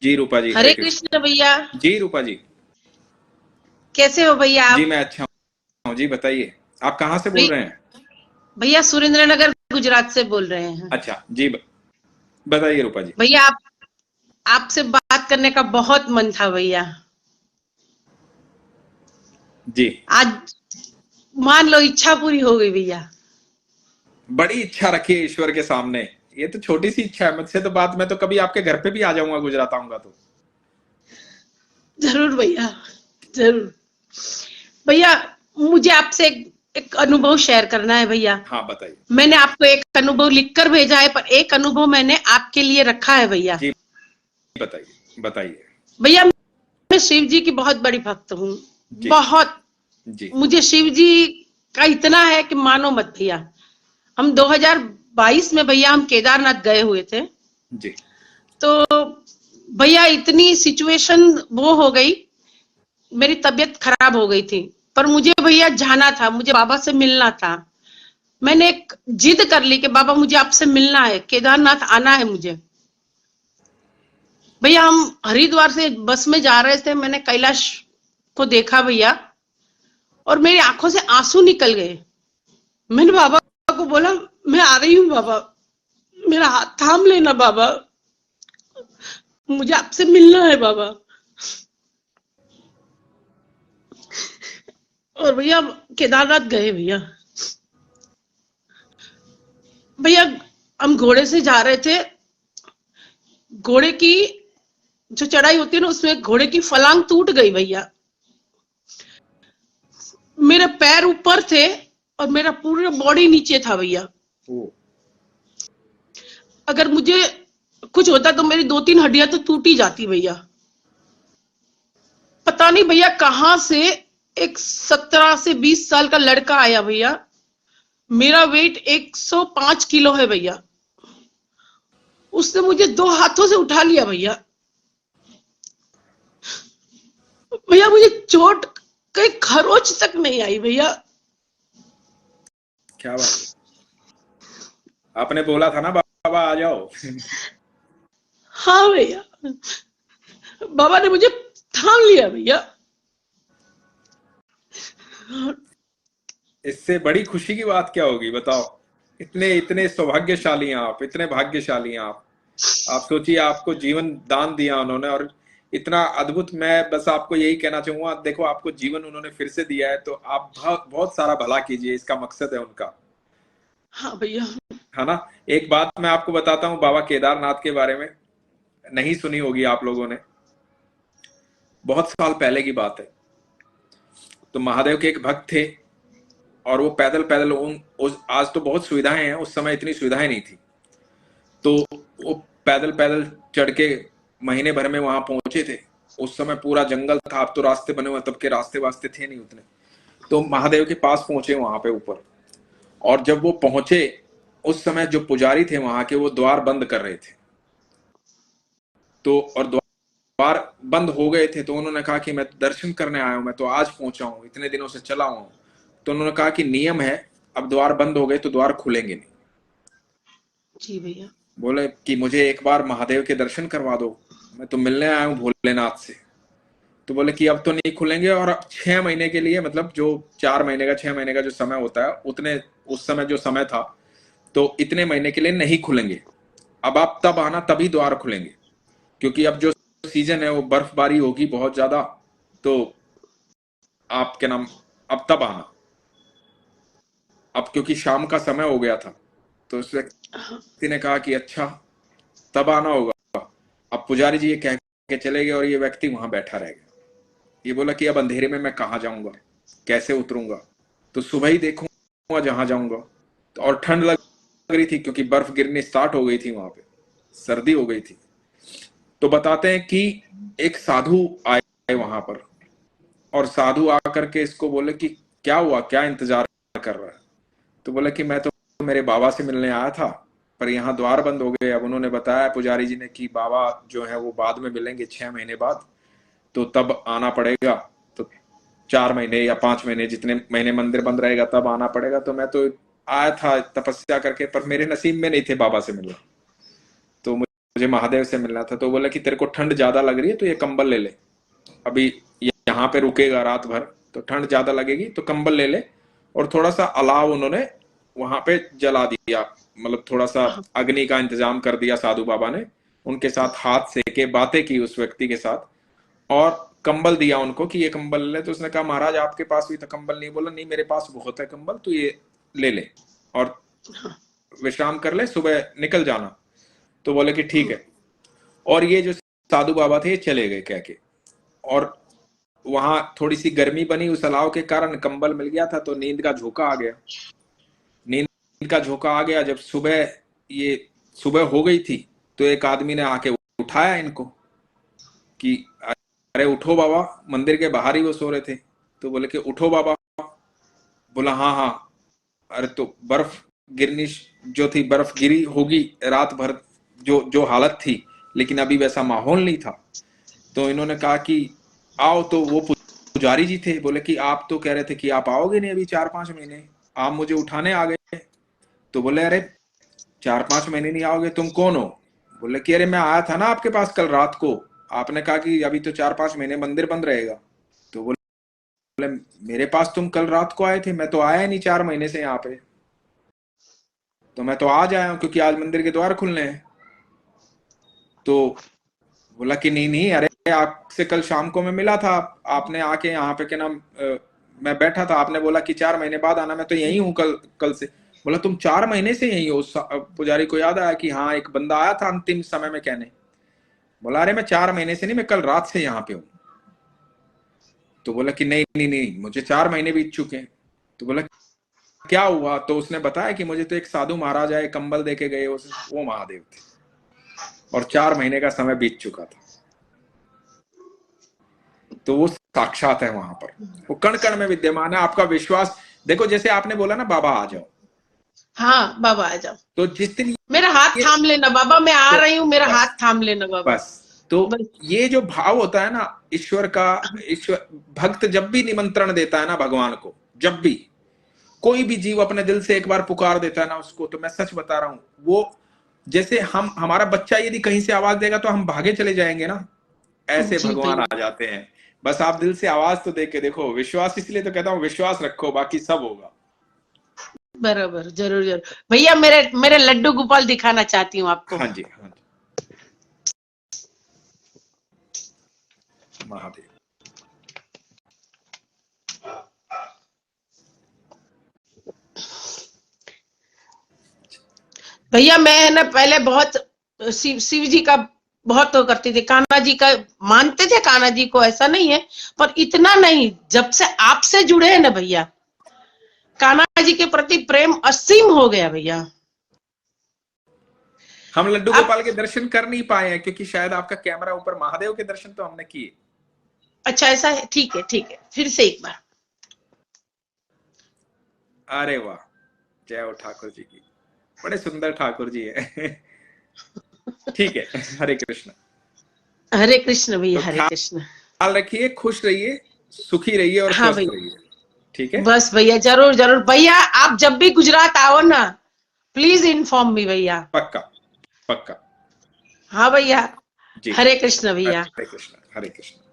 जी रूपा जी, हरे हरे कृष्ण। कृष्ण भैया। जी रूपा जी। कैसे हो भैया जी आप? मैं अच्छा हूँ जी, बताइए आप कहाँ से बोल भै- रहे हैं? भैया सुरेंद्र नगर गुजरात से बोल रहे हैं। अच्छा जी, बताइए रूपा जी। भैया आप आपसे बात करने का बहुत मन था भैया। जी। आज मान लो इच्छा पूरी हो गई भैया। बड़ी इच्छा रखी है ईश्वर के सामने। ये तो छोटी सी इच्छा है, मुझसे तो बात, मैं तो कभी आपके घर पे भी आ जाऊंगा, गुजरात आऊंगा तो। जरूर भैया, जरूर। भैया मुझे आपसे एक अनुभव शेयर करना है भैया। हाँ बताइए। मैंने आपको एक अनुभव लिखकर भेजा है, पर एक अनुभव मैंने आपके लिए रखा है भैया। जी बताइए बताइए। भैया मैं शिव जी की बहुत बड़ी भक्त हूँ। जी बहुत। जी मुझे शिव जी का इतना है कि मानो मत भैया। हम 2022 में भैया हम केदारनाथ गए हुए थे। जी। तो भैया इतनी सिचुएशन वो हो गई, मेरी तबीयत खराब हो गई थी। पर मुझे भैया जाना था, मुझे बाबा से मिलना था। मैंने एक जिद कर ली कि बाबा मुझे आपसे मिलना है, केदारनाथ आना है मुझे। भैया हम हरिद्वार से बस में जा रहे थे, मैंने कैलाश को देखा भैया, और मेरी आंखों से आंसू निकल गए। मैंने बाबा को बोला, मैं आ रही हूँ बाबा, मेरा हाथ थाम लेना बाबा, मुझे आपसे मिलना है बाबा। और भैया केदारनाथ गए भैया। भैया हम घोड़े से जा रहे थे। घोड़े की जो चढ़ाई होती है ना, उसमें घोड़े की फलांग टूट गई भैया। मेरे पैर ऊपर थे और मेरा पूरा बॉडी नीचे था भैया। ओ। अगर मुझे कुछ होता तो मेरी 2-3 हड्डियां तो टूट ही जाती भैया। पता नहीं भैया कहां से एक 17 से 20 साल का लड़का आया भैया। मेरा वेट 105 किलो है भैया। उसने मुझे 2 हाथों से उठा लिया भैया। भैया मुझे चोट कहीं खरोच तक नहीं आई भैया। क्या बात है, आपने बोला था ना बाबा आ जाओ। हाँ भैया, बाबा ने मुझे थाम लिया भैया। इससे बड़ी खुशी की बात क्या होगी बताओ। इतने इतने सौभाग्यशाली हैं आप, इतने भाग्यशाली हैं आप। आप सोचिए, आपको जीवन दान दिया उन्होंने, और इतना अद्भुत। मैं बस आपको यही कहना चाहूंगा, देखो आपको जीवन उन्होंने फिर से दिया है, तो आप बहुत बहुत सारा भला कीजिए, इसका मकसद है उनका। हाँ भैया। है ना। एक बात मैं आपको बताता हूँ बाबा केदारनाथ के बारे में, नहीं सुनी होगी आप लोगों ने। बहुत साल पहले की बात है। तो महादेव के एक भक्त थे, और वो पैदल पैदल आज तो बहुत सुविधाएं हैं, उस समय इतनी सुविधाएं नहीं थी। तो वो पैदल पैदल चढ़ के महीने भर में वहां पहुंचे थे। उस समय पूरा जंगल था, अब तो रास्ते बने हुए, तब के रास्ते वास्ते थे नहीं उतने। तो महादेव के पास पहुंचे वहां पे ऊपर, और जब वो पहुंचे, उस समय जो पुजारी थे वहां के, वो द्वार बंद कर रहे थे। तो और द्वार बंद हो गए थे, तो उन्होंने कहा कि मैं दर्शन करने आया हूं, मैं तो आज पहुंचा हूं, इतने दिनों से चला हूं। तो उन्होंने कहा कि नियम है, अब द्वार बंद हो गए तो द्वार खुलेंगे नहीं। जी भैया। बोले कि मुझे एक बार महादेव के दर्शन करवा दो, मैं तो मिलने आया हूँ भोलेनाथ से। तो बोले कि अब तो नहीं खुलेंगे, और अब 6 महीने के लिए, मतलब जो 4 महीने का 6 महीने का जो समय होता है, उतने उस समय जो समय था, तो इतने महीने के लिए नहीं खुलेंगे। अब आप तब आना, तभी द्वार खुलेंगे, क्योंकि अब जो सीजन है वो बर्फबारी होगी बहुत ज्यादा। तो आप क्या नाम, अब तब आना। अब क्योंकि शाम का समय हो गया था, तो उस व्यक्ति ने कहा कि अच्छा, तब आना होगा। अब पुजारी जी ये कह के चले गए, और ये व्यक्ति वहां बैठा रह गया। ये बोला कि अब अंधेरे में मैं कहाँ जाऊंगा, कैसे उतरूंगा, तो सुबह ही देखूंगा जहां जाऊंगा। तो और ठंड लग रही थी, क्योंकि बर्फ गिरनी स्टार्ट हो गई थी वहां पे, सर्दी हो गई थी। तो बताते हैं कि एक साधु आए वहां पर, और साधु आकर के इसको बोले कि क्या हुआ, क्या इंतजार कर रहा है। तो बोले कि मैं तो मेरे बाबा से मिलने आया था, पर यहाँ द्वार बंद हो गए। अब उन्होंने बताया पुजारी जी ने कि बाबा जो है वो बाद में मिलेंगे 6 महीने बाद, तो तब आना पड़ेगा। तो 4 महीने या 5 महीने, जितने महीने मंदिर बंद रहेगा तब आना पड़ेगा। तो मैं तो आया था तपस्या करके, पर मेरे नसीब में नहीं थे बाबा से मिलना। तो मुझे महादेव से मिलना था। तो बोला कि तेरे को ठंड ज्यादा लग रही है तो ये कंबल ले ले, अभी यहाँ पे रुकेगा रात भर तो ठंड ज्यादा लगेगी, तो कंबल ले ले। और थोड़ा सा अलाव उन्होंने वहां पे जला दिया, मतलब थोड़ा सा अग्नि का इंतजाम कर दिया साधु बाबा ने। उनके साथ हाथ सेके, बातें की उस व्यक्ति के साथ, और कंबल दिया उनको कि ये कंबल ले। तो उसने कहा महाराज आपके पास भी तो कंबल नहीं। बोला नहीं, मेरे पास बहुत है कंबल, तू ये ले ले और विश्राम कर ले, सुबह निकल जाना। तो बोले कि ठीक है। और ये जो साधु बाबा थे ये चले गए कह के। और वहां थोड़ी सी गर्मी बनी उस अलाव के कारण, कंबल मिल गया था तो नींद का झोंका आ गया। नींद का झोंका आ गया जब सुबह हो गई थी, तो एक आदमी ने आके उठाया इनको कि अरे उठो बाबा, मंदिर के बाहर ही वो सो रहे थे। तो बोले कि उठो बाबा। बोला हाँ हाँ। अरे तो बर्फ गिरनी जो थी, बर्फ गिरी होगी रात भर, जो हालत थी, लेकिन अभी वैसा माहौल नहीं था। तो इन्होंने कहा कि आओ। तो वो पुजारी जी थे, बोले कि आप तो कह रहे थे कि आप आओगे नहीं अभी 4-5 महीने, आप मुझे उठाने आ गए। तो बोले अरे 4-5 महीने नहीं आओगे, तुम कौन हो? बोले कि अरे मैं आया था ना आपके पास कल रात को, आपने कहा कि अभी तो 4-5 महीने मंदिर बंद रहेगा। तो बोले मेरे पास तुम कल रात को आए थे, मैं तो आया नहीं 4 महीने से यहाँ पे, तो मैं तो आज आया हूं क्योंकि आज मंदिर के द्वार खुलने हैं। तो बोला कि नहीं नहीं, अरे आपसे कल शाम को मैं मिला था, आपने आके यहाँ पे क्या नाम मैं बैठा था, आपने बोला कि 4 महीने बाद आना, मैं तो यही हूँ कल से। बोला तुम 4 महीने से यही हो? पुजारी को याद आया कि हाँ एक बंदा आया था अंतिम समय में कहने। बोला अरे मैं 4 महीने से नहीं, मैं कल रात से यहाँ पे हूँ। तो बोला कि नहीं नहीं नहीं, मुझे 4 महीने बीत चुके हैं। तो बोला क्या हुआ? तो उसने बताया कि मुझे तो एक साधु महाराज आए, कंबल देके गए, वो महादेव थे, और 4 महीने का समय बीत चुका था। तो वो साक्षात है वहां पर, वो कण कण में विद्यमान है। आपका विश्वास देखो, जैसे आपने बोला ना बाबा आ जाओ, हाँ बाबा आ जाओ, तो जिस दिन मेरा हाथ थाम लेना बाबा, मैं आ तो रही हूँ, मेरा बस हाथ थाम लेना बाबा। बस। तो बस ये जो भाव होता है ना ईश्वर का, ईश्वर भक्त जब भी निमंत्रण देता है ना भगवान को, जब भी कोई भी जीव अपने दिल से एक बार पुकार देता है ना उसको, तो मैं सच बता रहा हूं, वो जैसे हमारा बच्चा यदि कहीं से आवाज देगा तो हम भागे चले जाएंगे ना, ऐसे जी भगवान भैया, आ जाते हैं। बस आप दिल से आवाज तो दे के देखो। विश्वास इसलिए तो कहता हूँ विश्वास रखो, बाकी सब होगा। बराबर, जरूर जरूर भैया। मेरे मेरे लड्डू गोपाल दिखाना चाहती हूँ आपको। हाँ जी हाँ जी, महादेव। भैया मैं है ना पहले बहुत शिव जी का बहुत तो करती थी, कान्हा जी का मानते थे, कान्हा जी को, ऐसा नहीं है, पर इतना नहीं। जब से आपसे जुड़े हैं ना भैया, कान्हा जी के प्रति प्रेम असीम हो गया भैया। हम लड्डू आप गोपाल के दर्शन कर नहीं पाए हैं क्योंकि शायद आपका कैमरा ऊपर, महादेव के दर्शन तो हमने किए। अच्छा ऐसा है, ठीक है, फिर से एक बार। अरे वाह, जय हो ठाकुर जी की, बड़े सुंदर ठाकुर जी है। ठीक है, हरे कृष्ण। भैया, तो हरे कृष्ण। ख्याल रखिए, खुश रहिए, सुखी रहिए और हाँ स्वस्थ भैया, रहिए। ठीक है, बस भैया, जरूर जरूर भैया, आप जब भी गुजरात आओ ना, प्लीज इन्फॉर्म मी भैया। पक्का पक्का। हाँ भैया, जी, हरे कृष्ण भैया। हरे कृष्ण, हरे कृष्ण।